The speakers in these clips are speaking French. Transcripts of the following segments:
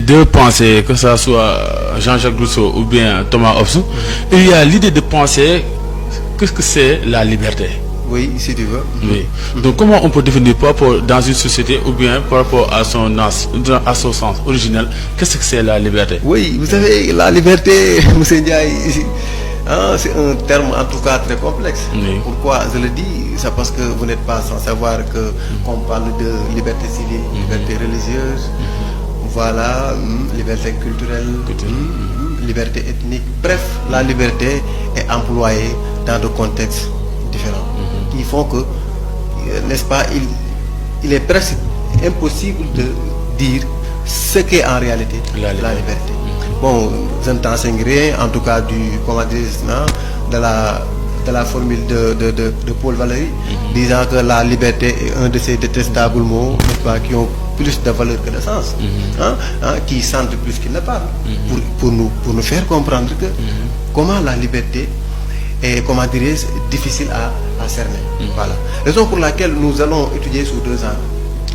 deux pensées, que ce soit Jean-Jacques Rousseau ou bien Thomas Hobbes, il y a l'idée de penser qu'est-ce que c'est la liberté. Oui, si tu veux. Oui. Donc comment on peut définir par rapport dans une société ou bien par rapport à son sens originel, qu'est-ce que c'est la liberté? Oui, vous savez, la liberté, M. Ndiaye, c'est un terme en tout cas très complexe. Oui. Pourquoi je le dis? C'est parce que vous n'êtes pas sans savoir que qu'on parle de liberté civile, liberté religieuse, voilà, liberté culturelle, liberté ethnique. Bref, la liberté est employée dans des contextes différents qui font que, n'est-ce pas, il est presque impossible de dire ce qu'est en réalité la liberté. Bon, je ne t'enseigne rien, en tout cas de la formule de Paul Valéry, disant que la liberté est un de ces détestables mots, n'est-ce pas, qui ont plus de valeur que de sens, qui sentent plus qu'ils ne parlent, pour nous faire comprendre que comment la liberté est, comment dirais-je, difficile à cerner. Voilà. Raison pour laquelle nous allons étudier sous 2 ans.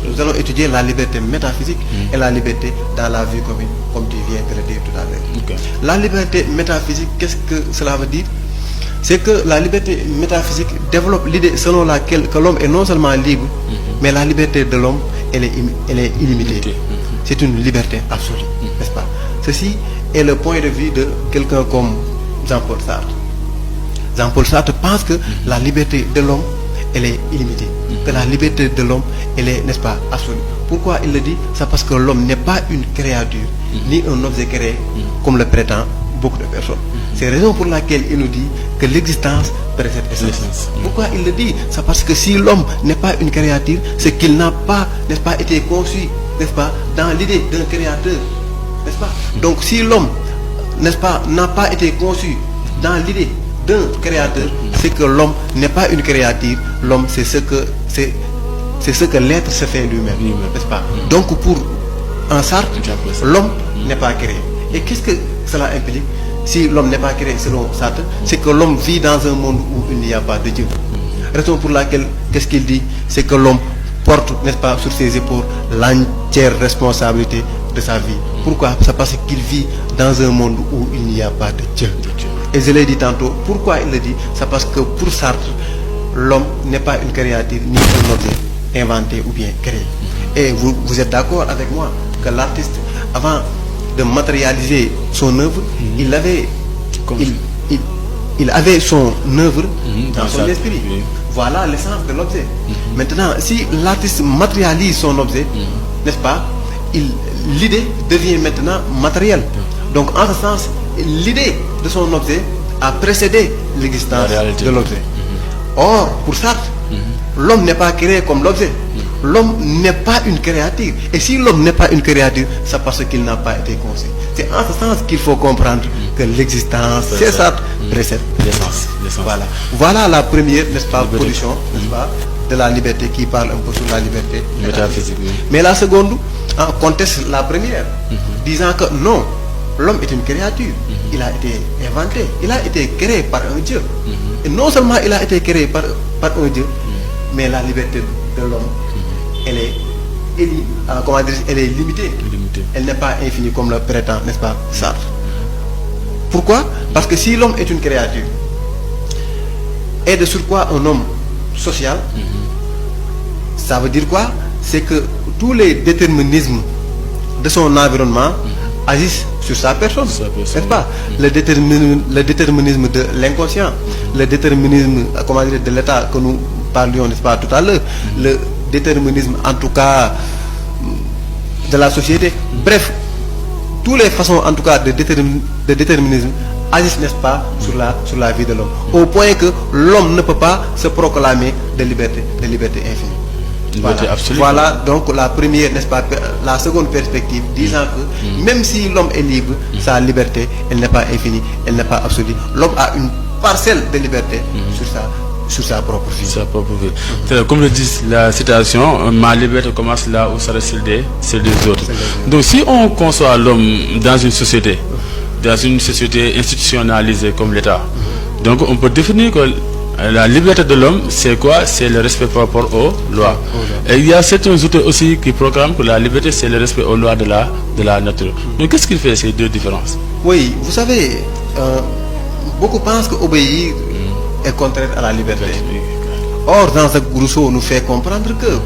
Nous allons étudier la liberté métaphysique et la liberté dans la vie commune, comme tu viens de le dire tout à l'heure. Okay. La liberté métaphysique, qu'est-ce que cela veut dire? C'est que la liberté métaphysique développe l'idée selon laquelle que l'homme est non seulement libre, mais la liberté de l'homme, elle est illimitée. C'est une liberté absolue, n'est-ce pas? Ceci est le point de vue de quelqu'un comme Jean-Paul Sartre. Jean-Paul Sartre pense que la liberté de l'homme, elle est illimitée, que la liberté de l'homme, elle est, n'est-ce pas, absolue. Pourquoi il le dit? C'est parce que l'homme n'est pas une créature, ni un objet créé, comme le prétendent beaucoup de personnes. C'est la raison pour laquelle il nous dit que l'existence précède l'essence. Pourquoi il le dit? C'est parce que si l'homme n'est pas une créature, c'est qu'il n'a pas, n'est-ce pas, été conçu, n'est-ce pas, dans l'idée d'un créateur, n'est-ce pas? Donc si l'homme, n'est-ce pas, n'a pas été conçu dans l'idée d'un créateur, c'est que l'homme n'est pas une créature. L'homme, c'est ce que l'être se fait lui-même, n'est-ce pas? Donc pour un Sartre, l'homme n'est pas créé. Et qu'est-ce que cela implique? Si l'homme n'est pas créé selon Sartre, c'est que l'homme vit dans un monde où il n'y a pas de Dieu. Raison pour laquelle, qu'est-ce qu'il dit? C'est que l'homme porte, n'est-ce pas, sur ses épaules l'entière responsabilité de sa vie. Pourquoi? C'est parce qu'il vit dans un monde où il n'y a pas de Dieu. Et je l'ai dit tantôt, pourquoi il le dit? C'est parce que pour Sartre, l'homme n'est pas une créature ni un objet inventé ou bien créé. Et vous êtes d'accord avec moi que l'artiste, avant de matérialiser son œuvre, il avait son œuvre dans son esprit. Voilà l'essence de l'objet. Maintenant, si l'artiste matérialise son objet, n'est-ce pas, l'idée devient maintenant matérielle. Donc en ce sens, l'idée de son objet a précédé l'existence de l'objet. Or, pour Sartre, l'homme n'est pas créé comme l'objet. L'homme n'est pas une créature. Et si l'homme n'est pas une créature, c'est parce qu'il n'a pas été conçu. C'est en ce sens qu'il faut comprendre que l'existence, c'est ça, précède l'essence. Voilà la première, n'est-ce pas, position, n'est-ce pas, de la liberté, qui parle un peu sur la liberté métaphysique. Mais la seconde conteste la première, disant que non, l'homme est une créature. Il a été inventé, il a été créé par un Dieu. Et non seulement il a été créé par un Dieu, mais la liberté de l'homme, elle est limitée. Elle n'est pas infinie comme le prétend, n'est-ce pas, Sartre. Pourquoi? Parce que si l'homme est une créature, et de surcroît un homme social, ça veut dire quoi? C'est que tous les déterminismes de son environnement agissent sur sa personne, n'est-ce pas? Le déterminisme de l'inconscient, le déterminisme, comment dire, de l'état que nous parlions, n'est-ce pas, tout à l'heure, le déterminisme, en tout cas, de la société. Bref, toutes les façons, en tout cas, de déterminisme agissent, n'est-ce pas, sur la vie de l'homme. Au point que l'homme ne peut pas se proclamer de liberté infinie. Voilà donc la première, n'est-ce pas, la seconde perspective, disant que même si l'homme est libre, sa liberté, elle n'est pas infinie, elle n'est pas absolue. L'homme a une parcelle de liberté sur sa propre vie. Comme le dit la citation, ma liberté commence là où s'arrête celle des autres. Donc si on conçoit l'homme dans une société institutionnalisée comme l'État, donc on peut définir que La liberté de l'homme, c'est quoi? C'est le respect par rapport aux lois. Et il y a certains auteurs aussi qui proclament que la liberté, c'est le respect aux lois de la nature. Donc qu'est-ce qu'il fait ces deux différences? Oui, vous savez, beaucoup pensent que obéir est contraire à la liberté. Or, Jean-Jacques Rousseau nous fait comprendre que